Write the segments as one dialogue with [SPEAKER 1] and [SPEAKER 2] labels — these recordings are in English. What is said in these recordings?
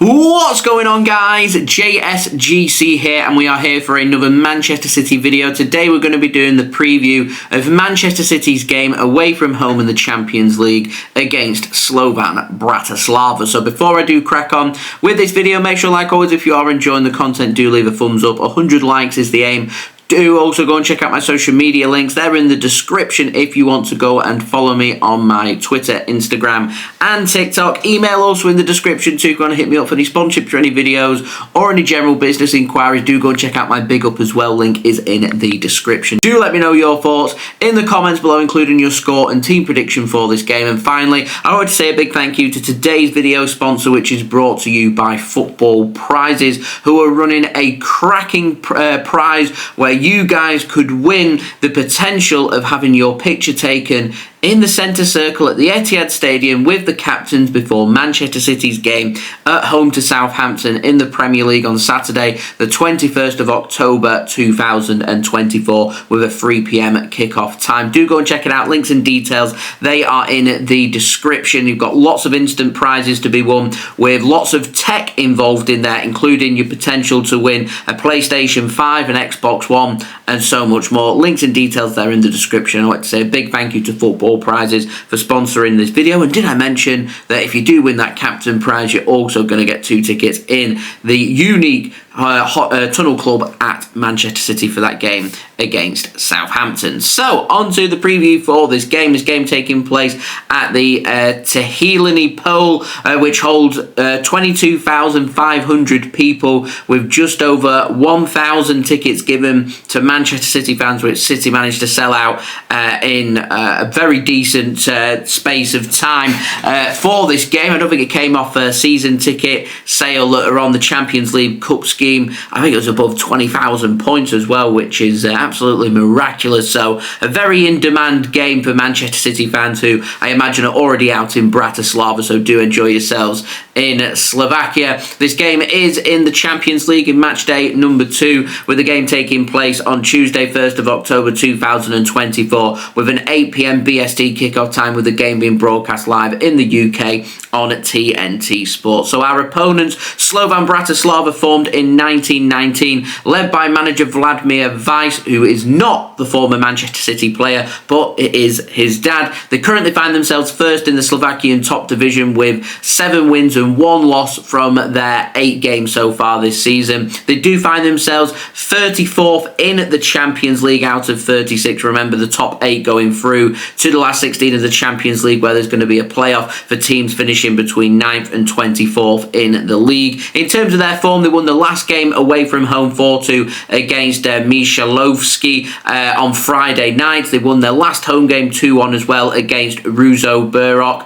[SPEAKER 1] What's going on, guys? JSGC here, and we are here for another Manchester City video. Today we're going to be doing the preview of Manchester City's game away from home in the Champions League against Slovan Bratislava. So before I do crack on with this video, make sure, like always, if you are enjoying the content, do leave a thumbs up. 100 likes is the aim. Do also go and check out my social media links. They're in the description if you want to go and follow me on my Twitter, Instagram and TikTok. Email also in the description too. Go and hit me up for any sponsorship for any videos or any general business inquiries. Do go and check out my Big Up as well. Link is in the description. Do let me know your thoughts in the comments below, including your score and team prediction for this game. And finally, I want to say a big thank you to today's video sponsor, which is brought to you by Football Prizes, who are running a cracking prize where you guys could win the potential of having your picture taken in the centre circle at the Etihad Stadium with the captains before Manchester City's game at home to Southampton in the Premier League on Saturday, the 21st of October 2024, with a 3 PM kickoff time. Do go and check it out. Links and details, they are in the description. You've got lots of instant prizes to be won with lots of tech involved in there, including your potential to win a PlayStation 5, an Xbox One, and so much more. Links and details there in the description. I'd like to say a big thank you to Football Prizes for sponsoring this video. And did I mention that if you do win that captain prize, you're also going to get 2 tickets in the unique Tunnel Club at Manchester City for that game against Southampton. So on to the preview for this game. This game taking place at the Tehelné Pole, which holds 22,500 people, with just over 1,000 tickets given to Manchester City fans, which City managed to sell out in a very decent space of time for this game. I don't think it came off a season ticket sale that are on the Champions League Cup scheme. I think it was above 20,000 points as well, which is absolutely miraculous. So a very in-demand game for Manchester City fans, who I imagine are already out in Bratislava, so do enjoy yourselves in Slovakia. This game is in the Champions League in match day number 2, with the game taking place on Tuesday, 1st of October 2024, with an 8 PM BST kickoff time, with the game being broadcast live in the UK on TNT Sports. So our opponents, Slovan Bratislava, formed in 1919, led by manager Vladimir Weiss, who is not the former Manchester City player, but it is his dad. They currently find themselves first in the Slovakian top division, with 7 wins and 1 loss from their 8 games so far this season. They do find themselves 34th in the Champions League out of 36. Remember, the top 8 going through to the last 16 of the Champions League, where there's going to be a playoff for teams finishing between 9th and 24th in the league. In terms of their form, they won the last game away from home 4-2 against Michalovsky on Friday night. They won their last home game 2-1 as well against Ruzo-Berok.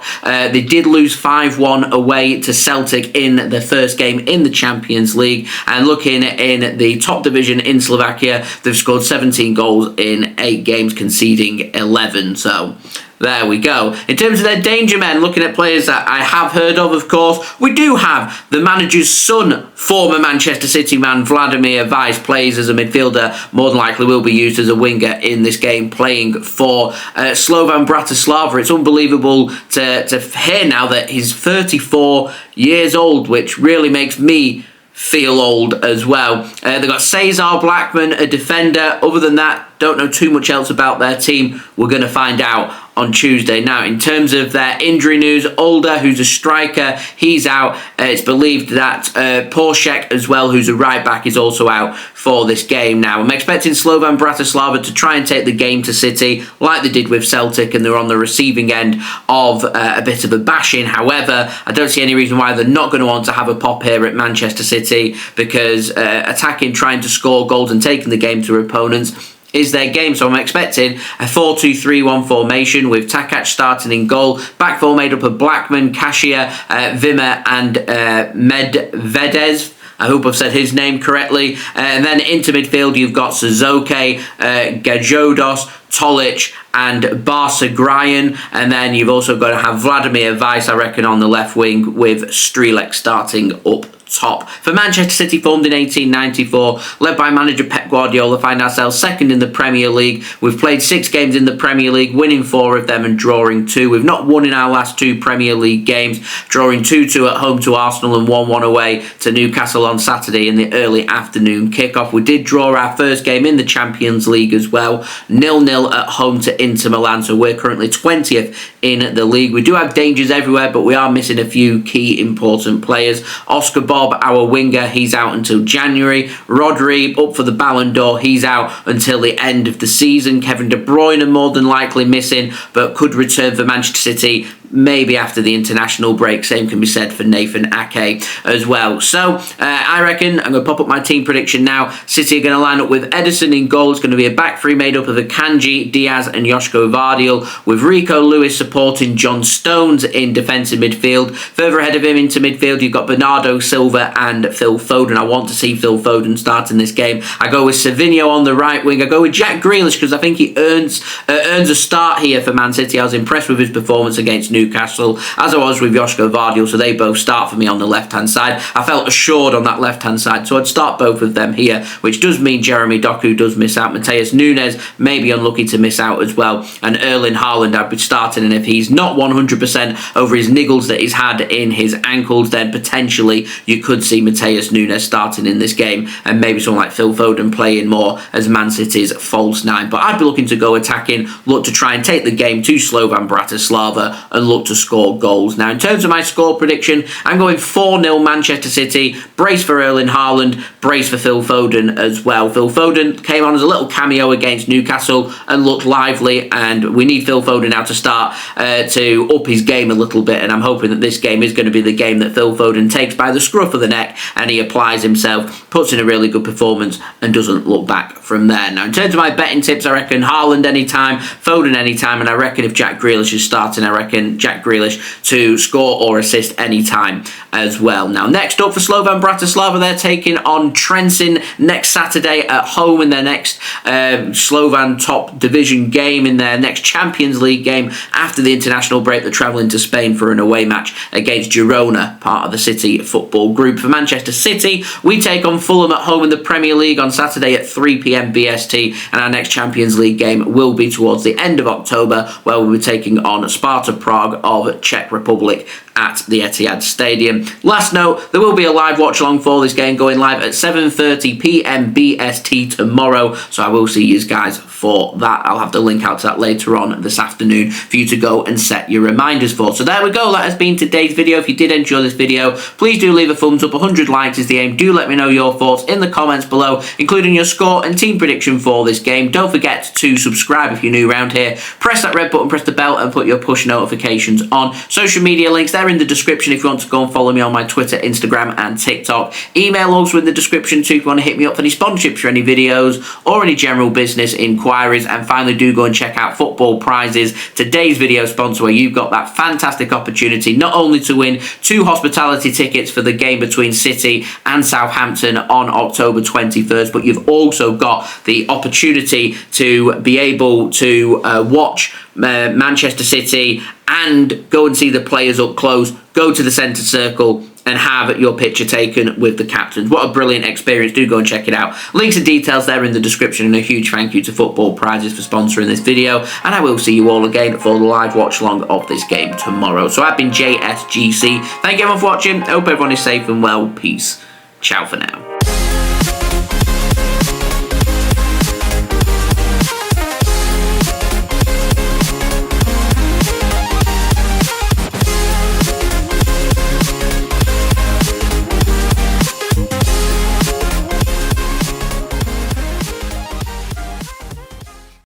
[SPEAKER 1] They did lose 5-1 away to Celtic in the first game in the Champions League. And looking in the top division in Slovakia, they've scored 17 goals in 8 games, conceding 11. So there we go. In terms of their danger men, looking at players that I have heard of course, we do have the manager's son, former Manchester City man Vladimir Weiss, plays as a midfielder, more than likely will be used as a winger in this game, playing for Slovan Bratislava. It's unbelievable to hear now that he's 34 years old, which really makes me feel old as well. They've got Cesar Blackman, a defender. Other than that, don't know too much else about their team. We're going to find out on Tuesday. Now, in terms of their injury news, Older, who's a striker, he's out. It's believed that Porshek as well, who's a right back, is also out for this game. Now, I'm expecting Slovan Bratislava to try and take the game to City like they did with Celtic, and they're on the receiving end of a bit of a bashing. However, I don't see any reason why they're not going to want to have a pop here at Manchester City, because attacking, trying to score goals and taking the game to their opponents is their game. So I'm expecting a 4-2-3-1 formation, with Takac starting in goal. Back four made up of Blackman, Kasia, Wimmer and Medvedev. I hope I've said his name correctly. And then into midfield, you've got Suzuki, Gajodos, Tolic and Barca-Gryan. And then you've also got to have Vladimir Weiss, I reckon, on the left wing, with Strelec starting up top. For Manchester City, formed in 1894, led by manager Pep Guardiola, find ourselves second in the Premier League. We've played 6 games in the Premier League, winning 4 of them and drawing 2. We've not won in our last 2 Premier League games, drawing 2-2 at home to Arsenal and 1-1 away to Newcastle on Saturday in the early afternoon kickoff. We did draw our first game in the Champions League as well, 0-0 at home to Inter Milan, so we're currently 20th in the league. We do have dangers everywhere, but we are missing a few key important players. Oscar Bobb, our winger, he's out until January. Rodri, up for the Ballon d'Or, he's out until the end of the season. Kevin De Bruyne more than likely missing, but could return for Manchester City maybe after the international break. Same can be said for Nathan Ake as well. So I reckon I'm going to pop up my team prediction now. City are going to line up with Ederson in goal. It's going to be a back three made up of Akanji, Diaz and Josko Gvardiol, with Rico Lewis supporting John Stones in defensive midfield. Further ahead of him into midfield, you've got Bernardo, Silva and Phil Foden. I want to see Phil Foden start in this game. I go with Savinho on the right wing. I go with Jack Grealish because I think he earns a start here for Man City. I was impressed with his performance against Newcastle, as I was with Josko Gvardiol, so they both start for me on the left-hand side. I felt assured on that left-hand side, so I'd start both of them here, which does mean Jeremy Doku does miss out. Matheus Nunes may be unlucky to miss out as well, and Erling Haaland I'd be starting, and if he's not 100% over his niggles that he's had in his ankles, then potentially you could see Matheus Nunes starting in this game, and maybe someone like Phil Foden playing more as Man City's false 9. But I'd be looking to go attacking, look to try and take the game to Slovan Bratislava and look to score goals. Now, in terms of my score prediction, I'm going 4-0 Manchester City. Brace for Erling Haaland, brace for Phil Foden as well. Phil Foden came on as a little cameo against Newcastle and looked lively, and we need Phil Foden now to start to up his game a little bit, and I'm hoping that this game is going to be the game that Phil Foden takes by the scruff of the neck and he applies himself, puts in a really good performance and doesn't look back from there. Now, in terms of my betting tips, I reckon Haaland anytime, Foden anytime, and I reckon if Jack Grealish is starting, I reckon Jack Grealish to score or assist anytime as well. Now, next up for Slovan Bratislava, they're taking on Trenčín next Saturday at home in their next Slovan top division game, in their next Champions League game after the international break. They're travelling to Spain for an away match against Girona, part of the City football group. For Manchester City, we take on Fulham at home in the Premier League on Saturday at 3 p.m. BST, and our next Champions League game will be towards the end of October, where we'll be taking on Sparta Prague of Czech Republic at the Etihad Stadium. Last note, there will be a live watch along for this game going live at 7:30 p.m. BST tomorrow, so I will see you guys for that. I'll have the link out to that later on this afternoon for you to go and set your reminders for. So there we go, that has been today's video. If you did enjoy this video, please do leave a thumbs up. 100 likes is the aim. Do let me know your thoughts in the comments below, including your score and team prediction for this game. Don't forget to subscribe if you're new around here. Press that red button, press the bell and put your push notifications on. Social media links, they're in the description if you want to go and follow me on my Twitter, Instagram and TikTok. Email also in the description too if you want to hit me up for any sponsorships for any videos or any general business inquiries. And finally, do go and check out Football Prizes, today's video sponsor, where you've got that fantastic opportunity not only to win 2 hospitality tickets for the game between City and Southampton on October 21st, but you've also got the opportunity to be able to watch Manchester City and go and see the players up close, go to the centre circle and have your picture taken with the captains. What a brilliant experience. Do go and check it out. Links and details there in the description, and a huge thank you to Football Prizes for sponsoring this video, and I will see you all again for the live watch along of this game tomorrow. So I've been JSGC. Thank you everyone for watching. I hope everyone is safe and well. Peace. Ciao for now.